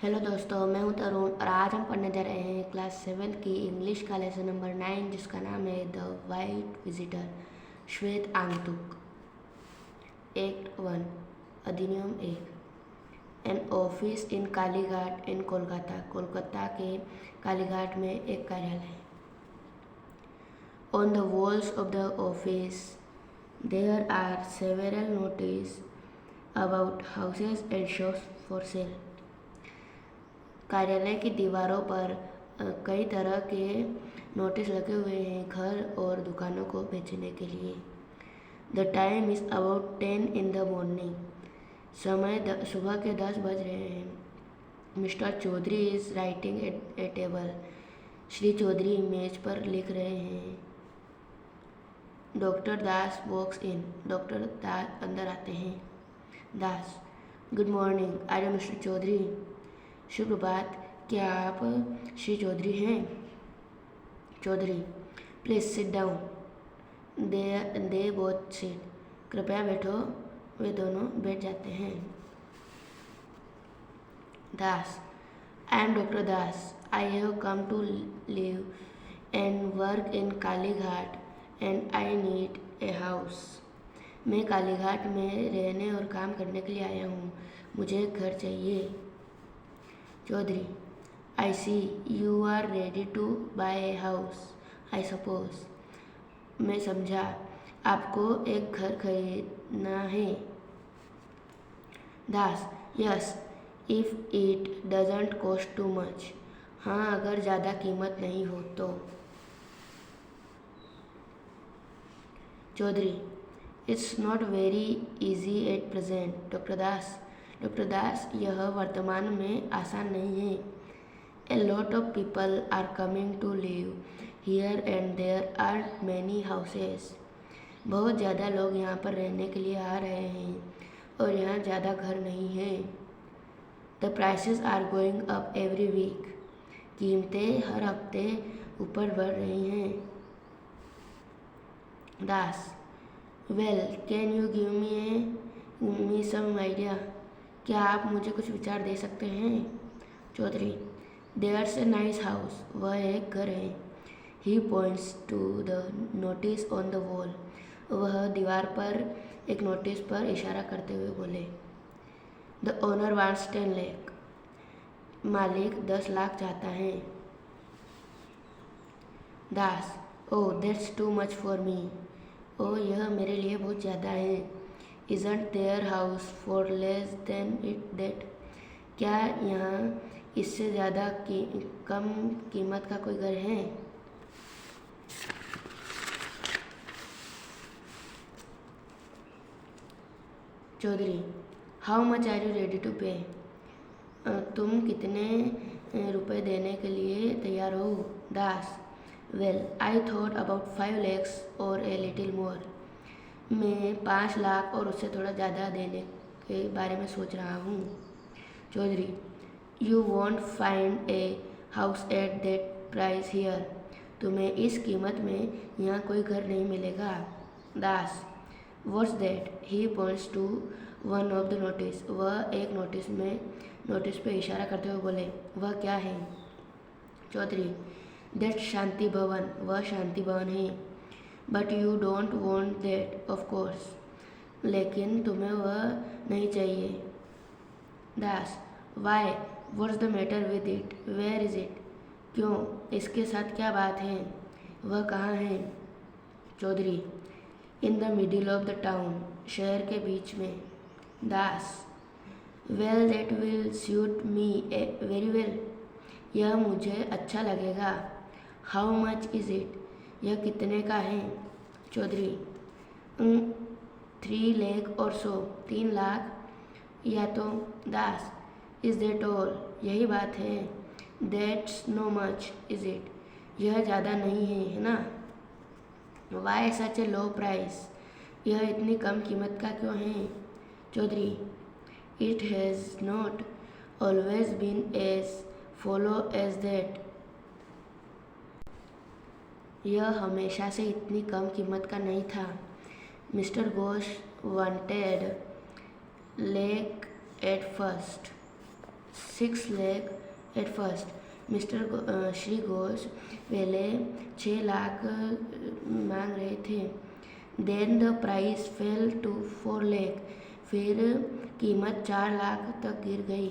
Hello दोस्तों, मैं हूं तरुण और आज हम पढ़ने जा रहे हैं क्लास 7 की इंग्लिश का लेसन नंबर 9 जिसका नाम है द वाइट विजिटर। श्वेत आगंतुक। एक्ट 1 अधिनियम 1। An office in Kalighat in Kolkata. Kolkata के कालीघाट में एक कार्यालय। On the walls of the office there are several notice about houses and shops for sale. कार्यालय की दीवारों पर कई तरह के नोटिस लगे हुए हैं घर और दुकानों को बेचने के लिए। The time is about 10 in the morning. समय सुबह के 10 बज रहे हैं। Mister Chaudhary is writing at a table. Shri Chaudhary मेज पर लिख रहे हैं। डॉक्टर दास वॉक्स इन। डॉक्टर दास अंदर आते हैं। Das, good morning, are you mister Chaudhary? शुभ प्रभात, क्या आप श्री चौधरी हैं? Chaudhary, please sit down. They both sit. कृपया बैठो। वे दोनों बैठ जाते हैं। Das, I am doctor Das. I have come to live and work in Kalighat and I need a house. मैं कालीघाट में रहने और काम करने के लिए आया हूँ। मुझे एक घर चाहिए। Chaudhary, I see you are ready to buy a house I suppose. मैं समझा, आपको एक घर खरीदना है। Das, yes, if it doesn't cost too much. हाँ, अगर ज़्यादा कीमत नहीं हो तो। Chaudhary, it's not very easy at present. Doctor Das, यह वर्तमान में आसान नहीं है। A lot of people are coming to live here and there are many houses. बहुत ज़्यादा लोग यहाँ पर रहने के लिए आ रहे हैं और यहाँ ज़्यादा घर नहीं हैं। The prices are going up every week. कीमतें हर हफ्ते ऊपर बढ़ रही हैं। Das, well, can you give me some idea? क्या आप मुझे कुछ विचार दे सकते हैं? Chaudhary, there's a nice house. वह एक घर है। He points to the notice on the wall. वह दीवार पर एक नोटिस पर इशारा करते हुए बोले। The owner wants 10 lakh. मालिक 10 लाख चाहता है। Das, oh that's too much for me. ओह, यह मेरे लिए बहुत ज़्यादा है। Isn't there house for less than it that. क्या यहाँ इससे ज़्यादा कम कीमत का कोई घर है? Chaudhary, how much are you ready to pay? तुम कितने रुपए देने के लिए तैयार हो? Das, well, I thought about 5 lakhs और ए लिटिल मोर। मैं 5 लाख और उससे थोड़ा ज़्यादा देने के बारे में सोच रहा हूँ। Chaudhary, you won't find a house at that price here. तुम्हें इस कीमत में यहाँ कोई घर नहीं मिलेगा। Das, what's that? He points to one of the notice. वह एक नोटिस पे इशारा करते हुए बोले। वह क्या है? चौधरी, दैट शांति भवन। वह शांति भवन है। But you don't want that of course. लेकिन तुम्हें वह नहीं चाहिए। Das, why, what's the matter with it? Where is it? क्यों, इसके साथ क्या बात है? वह कहाँ है? Chaudhary, in the middle of the town. शहर के बीच में। Das, well, that will suit me very well. यह मुझे अच्छा लगेगा। How much is it? यह कितने का है? चौधरी, 3 लाख और 100। 3 लाख या तो। Das, is that all? यही बात है। That's no much is it? यह ज़्यादा नहीं है ना? Why such a low price? यह इतनी कम कीमत का क्यों है? Chaudhary, it has not always been as follow as that. यह हमेशा से इतनी कम कीमत का नहीं था। Mister Ghosh wanted lakh at first. 6 lakh at first. Shri Ghosh पहले 6 लाख मांग रहे थे. Then the price fell to 4 lakh. फिर कीमत 4 लाख तक गिर गई.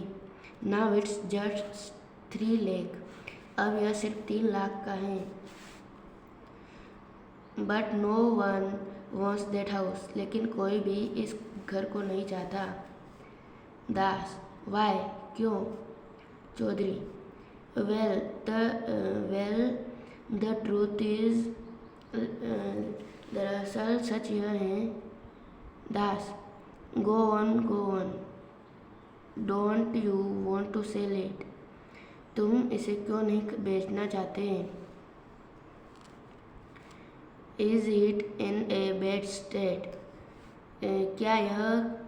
Now it's just 3 lakh. अब यह सिर्फ 3 लाख का है. But no one wants that house. लेकिन कोई भी इस घर को नहीं चाहता. दास, why? क्यों? Chaudhary, well, the truth is, दरअसल सच यह है. दास, go on. Don't you want to sell it? तुम इसे क्यों नहीं बेचना चाहते? Is it in a bad state? क्या यह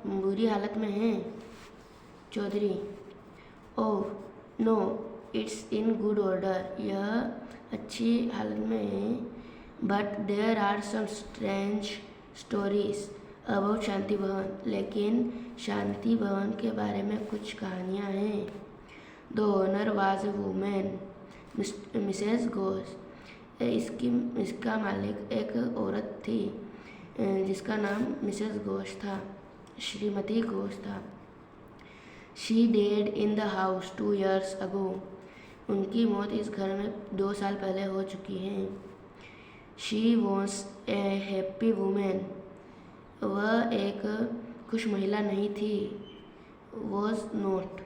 बुरी हालत में है? Chaudhary, oh no, it's in good order. यह अच्छी हालत में है. But there are some strange stories about शांति भवन. लेकिन शांति भवन के बारे में कुछ कहानियाँ हैं. The owner was a woman, Mrs Ghosh. इसका मालिक एक औरत थी जिसका नाम मिसेस घोष था, श्रीमती घोष था. She died in the house 2 years ago. उनकी मौत इस घर में 2 साल पहले हो चुकी है. She was a happy woman. वह एक खुश महिला नहीं थी. Was not.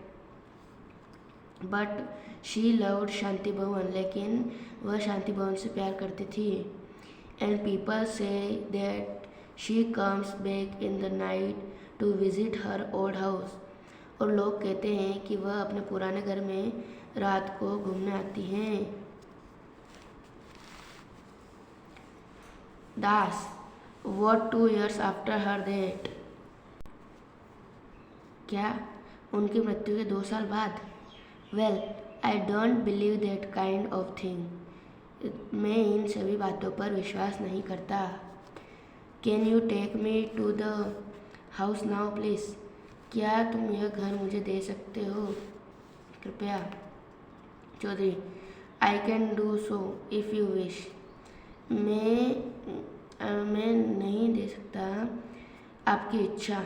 But she loved शांति भवन. लेकिन वह शांति भवन से प्यार करती थी. And people say that she comes back in the night to visit her old house. और लोग कहते हैं कि वह अपने पुराने घर में रात को घूमने आती हैं. दास, what 2 years after her death? क्या उनकी मृत्यु के 2 साल बाद? Well, I don't believe that kind of thing. मैं इन सभी बातों पर विश्वास नहीं करता. Can you take me to the house now, please? क्या तुम यह घर मुझे दे सकते हो कृपया? Chaudhary, I can do so if you wish. मैं नहीं दे सकता, आपकी इच्छा.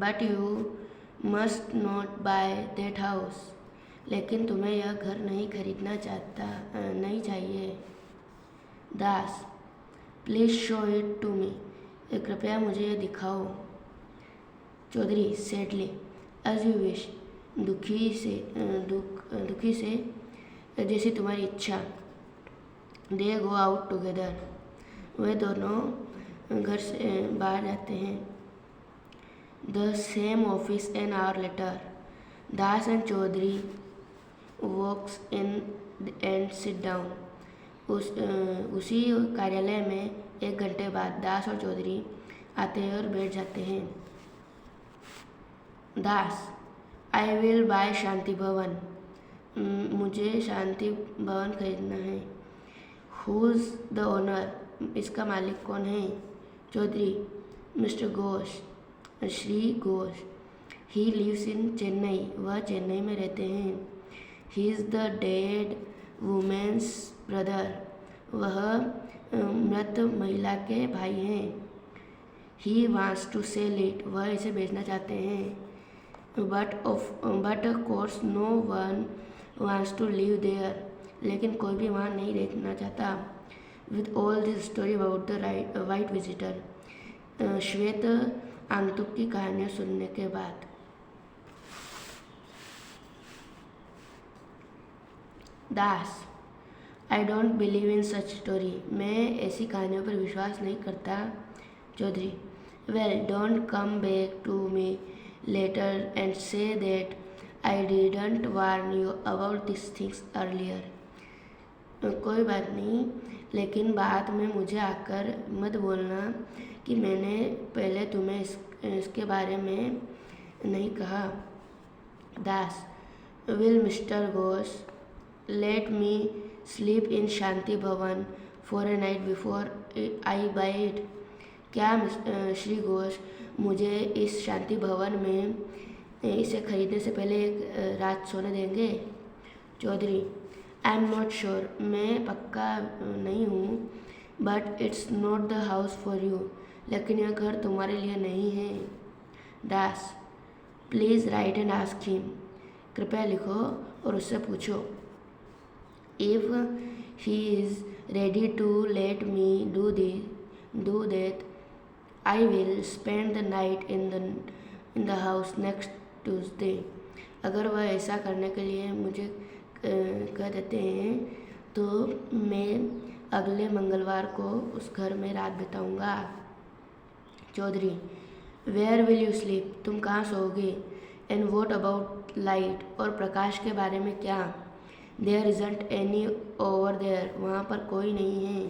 But you must not buy that house. लेकिन तुम्हें यह घर नहीं खरीदना नहीं चाहिए. Das, please show it to me. कृपया मुझे यह दिखाओ. Chaudhary, sadly, as you wish. दुखी से जैसी तुम्हारी इच्छा. दे गो आउट टुगेदर. वे दोनों घर से बाहर जाते हैं. The same office an hour later. Das and Chaudhary walks in and sit down. उसी कार्यालय में 1 घंटे बाद दास और चौधरी आते हैं और बैठ जाते हैं. दास, आई विल बाय शांति भवन. मुझे शांति भवन खरीदना है. Who's the owner. इसका मालिक कौन है? Chaudhary, mister Ghosh, Shri Ghosh. He lives in Chennai. वह चेन्नई में रहते हैं. He is the dead women's brother. वह मृत महिला के भाई हैं. He wants to sell it. वह इसे बेचना चाहते हैं. But of course no one wants to live there. लेकिन कोई भी वहाँ नहीं रहना चाहता. With all this story about the white visitor. श्वेत आगंतुक की कहानियाँ सुनने के बाद. Das, I don't believe in such story. मैं ऐसी कहानियों पर विश्वास नहीं करता. Chaudhary, well, don't come back to me later and say that I didn't warn you about this things earlier. कोई बात नहीं, लेकिन बाद में मुझे आकर मत बोलना कि मैंने पहले तुम्हें इसके बारे में नहीं कहा. Das, will mister Ghosh let me sleep in Shanti Bhavan for a night before I buy it. क्या श्री घोष मुझे इस शांति भवन में इसे खरीदने से पहले एक रात सोने देंगे? Chaudhary, I am not sure, मैं पक्का नहीं हूँ, but it's not the house for you, लेकिन यह घर तुम्हारे लिए नहीं है। Das, please write and ask him, कृपया लिखो और उससे पूछो। If he is ready to let me do that, I will spend the night in the house next Tuesday. अगर वह ऐसा करने के लिए मुझे कह देते हैं तो मैं अगले मंगलवार को उस घर में रात बिताऊंगा। Chaudhary, where will you sleep, तुम कहाँ सोओगे? एंड वॉट अबाउट लाइट, और प्रकाश के बारे में क्या? There isn't any over there, वहाँ पर कोई नहीं है।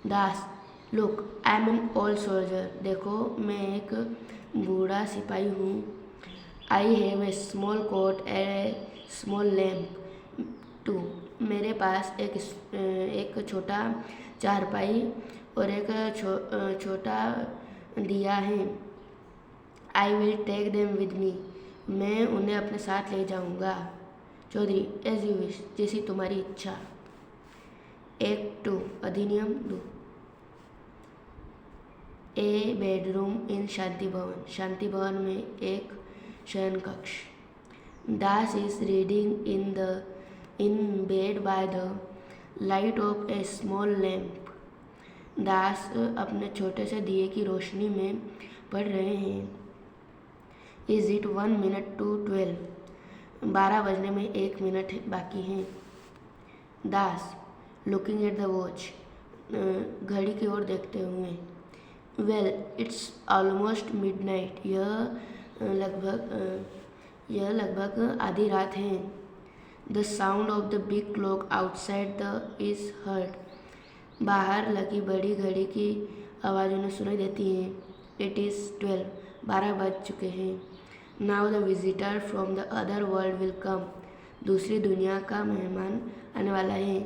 Das, look, I am an old soldier, देखो मैं एक बूढ़ा सिपाही हूँ। I have a small cot and a small lamp too, मेरे पास एक छोटा चारपाई और एक छोटा दिया है। I will take them with me, मैं उन्हें अपने साथ ले जाऊंगा। चौधरी, एज यू विश, जैसी तुम्हारी इच्छा। एक्ट 2, अधिनियम 2। ए बेडरूम इन शांति भवन, शांति भवन में एक शयन कक्ष। Das is reading in bed by the light of a small lamp, Das अपने छोटे से दिए की रोशनी में पढ़ रहे हैं। इज इट 1 minute to 12, 12 बजने में 1 मिनट बाकी हैं। दास, लुकिंग एट द वॉच, घड़ी की ओर देखते हुए। वेल, इट्स ऑलमोस्ट मिडनाइट, यह लगभग आधी रात है। The sound of the big clock outside the is heard, बाहर लगी बड़ी घड़ी की आवाज़ उन्हें सुनाई देती है। इट इज़ 12, 12 बज चुके हैं। Now the visitor from the other world will come, दूसरी दुनिया का मेहमान आने वाला है।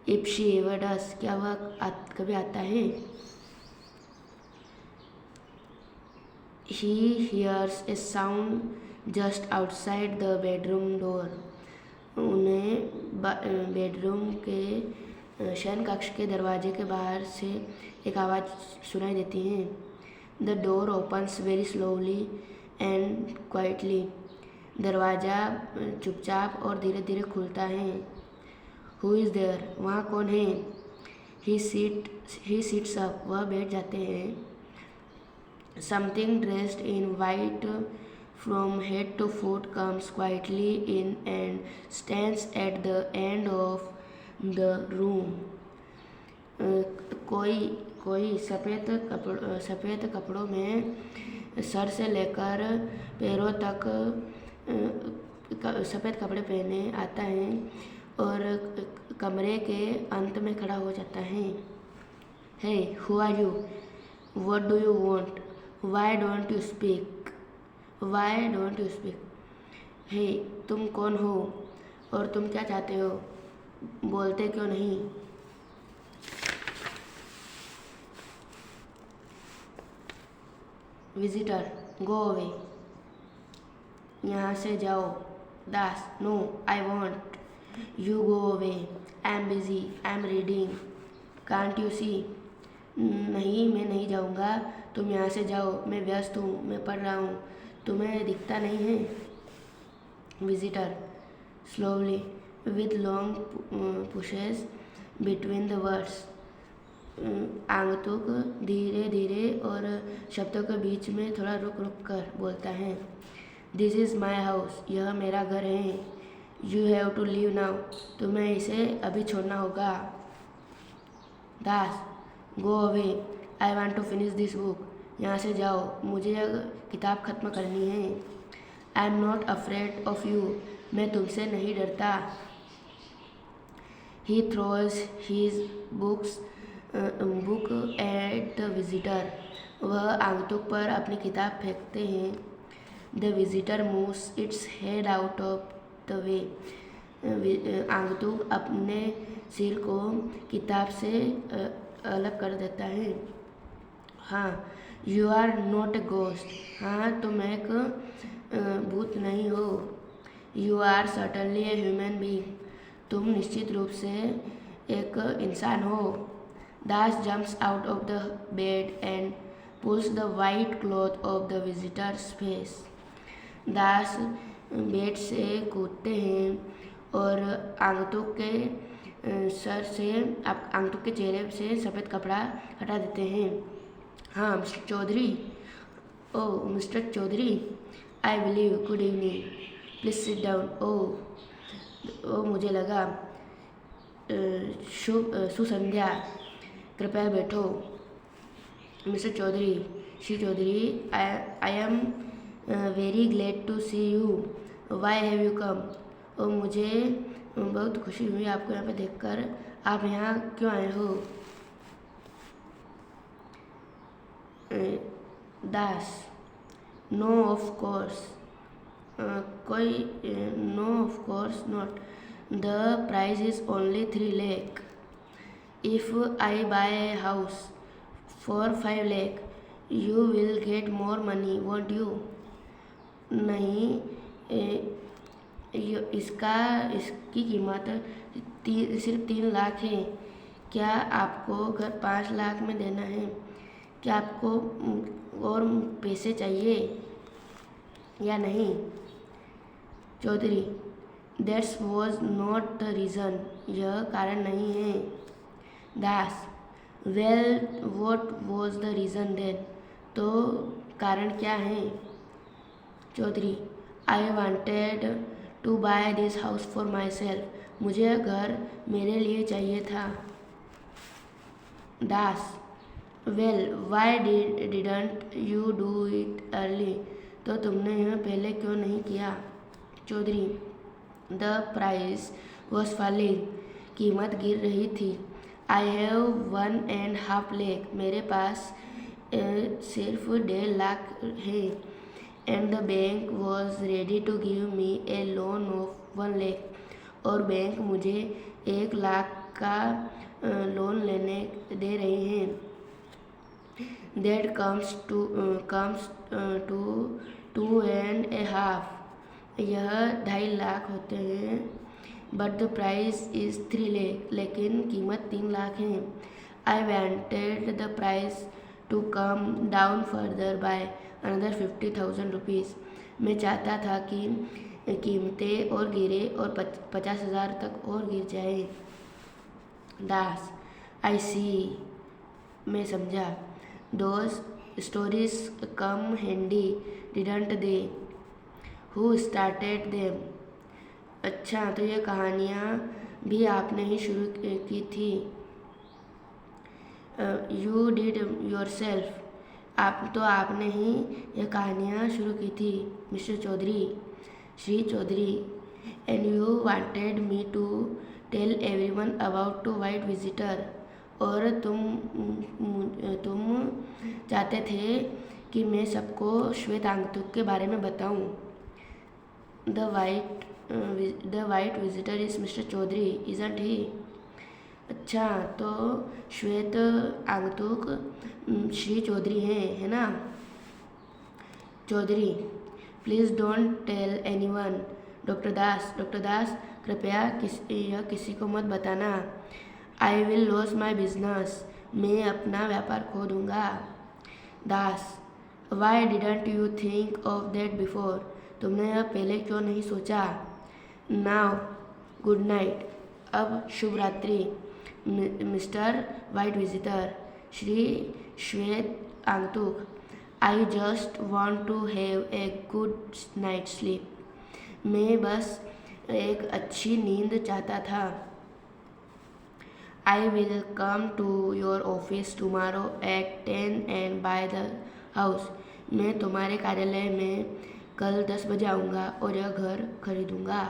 इफ शी एवर डस, क्या वह कभी आता है? He hears A sound just outside the bedroom door, उन्हें बेडरूम के शयन कक्ष के दरवाजे के बाहर से एक आवाज़ सुनाई देती है। The door opens very slowly and quietly, दरवाज़ा चुपचाप और धीरे धीरे खुलता है। हु इज़ देयर, वहाँ कौन है? ही सिट्स अप, वह बैठ जाते हैं। Something dressed in white from head to foot comes quietly in and stands at the end of the room, कोई सफ़ेद कपड़ों में सर से लेकर पैरों तक सफ़ेद कपड़े पहने आता है और कमरे के अंत में खड़ा हो जाता है। Hey, who are you? What do you want? Why don't you speak? Hey, तुम कौन हो और तुम क्या चाहते हो? बोलते क्यों नहीं? विजिटर, गो अवे, यहाँ से जाओ। Das, no, I want you go away, I am busy, I am reading, can't you see? नहीं, मैं नहीं जाऊँगा, तुम यहाँ से जाओ, मैं व्यस्त हूँ, मैं पढ़ रहा हूँ, तुम्हें दिखता नहीं है? Visitor, slowly, with long pushes between the words, आगंतुक धीरे धीरे और शब्दों के बीच में थोड़ा रुक रुक कर बोलता है। दिस इज़ माई हाउस, यह मेरा घर है। You have to leave now, तुम्हें इसे अभी छोड़ना होगा। Das, go away, I want to finish this book, यहाँ से जाओ, मुझे यह किताब ख़त्म करनी है। I am not afraid of you, मैं तुमसे नहीं डरता। He throws his book at the visitor, वह आगंतुक पर अपनी किताब फेंकते हैं। The visitor moves its head out of the way, आगंतुक अपने सिर को किताब से अलग कर देता है। हाँ, you are not a ghost. हाँ, तुम एक भूत नहीं हो। You are certainly a human being. तुम निश्चित रूप से एक इंसान हो। Das jumps out of the bed and pulls the white cloth off the visitor's face. Das bed से कूदते हैं और आगंतुक के चेहरे से सफ़ेद कपड़ा हटा देते हैं। हाँ, mister Chaudhary. Oh, mister Chaudhary, I believe. Good evening, please sit down. Oh, मुझे लगा। सुसंध्या, कृपया बैठो। Mister Chaudhary, Shri Chaudhary, I am very glad to see you. Why have you come? और मुझे बहुत खुशी हुई आपको यहाँ पे देखकर। आप यहाँ क्यों आए हो? Das, no of course. No of course not. The price is only 3 lakh. If I buy a house for 5 lakh you will get more money, won't you? नहीं, इसकी कीमत सिर्फ 3 लाख है। क्या आपको घर 5 लाख में देना है? क्या आपको और पैसे चाहिए या नहीं? Chaudhary, that's was not the reason. यह कारण नहीं है। Das, well what was the reason then? तो कारण क्या है? Chaudhary, I wanted to buy this house for myself. मुझे घर मेरे लिए चाहिए था। Das, well why didn't you do it early? तो तुमने यह पहले क्यों नहीं किया? Chaudhary, the price was falling. कीमत गिर रही थी। I have 1.5 lakh. मेरे पास सिर्फ 1.5 लाख है। And the bank was ready to give me a loan of 1 lakh. और बैंक मुझे 1 लाख का लोन लेने दे रहे हैं। That comes to 2.5। यह 2.5 लाख होते हैं। But the price is 3 lakh. लेकिन कीमत 3 लाख है। I wanted the price to come down further by another 50,000 rupees. मैं चाहता था कि कीमतें और गिरे और 50,000 तक और गिर जाए। दास, आई सी। मैं समझा। Those stories come handy, didn't they? Who started them? अच्छा, तो ये कहानियाँ भी आपने ही शुरू की थी। You did yourself. आपने ही यह कहानियाँ शुरू की थी, mister Chaudhary. Shri Chaudhary, and you wanted me to tell everyone about two white visitor. और तुम चाहते थे कि मैं सबको श्वेत आगंतुक के बारे में बताऊं। The white visitor is mister Chaudhary, isn't he? अच्छा, तो श्वेत आगंतुक श्री चौधरी हैं, है ना? Chaudhary, please don't tell anyone. Doctor Das, कृपया किसी को मत बताना। I will lose my business. मैं अपना व्यापार खो दूंगा। Das, why didn't you think of that before? तुमने यह पहले क्यों नहीं सोचा? Now good night. अब शुभ रात्रि, मिस्टर वाइट विजिटर, श्री श्वेत आगंतुक। I just want to have a good night sleep. मैं बस एक अच्छी नींद चाहता था। I will come to your office tomorrow at 10 and by the house. मैं तुम्हारे कार्यालय में कल 10 बजे आऊँगा और यह घर खरीदूँगा।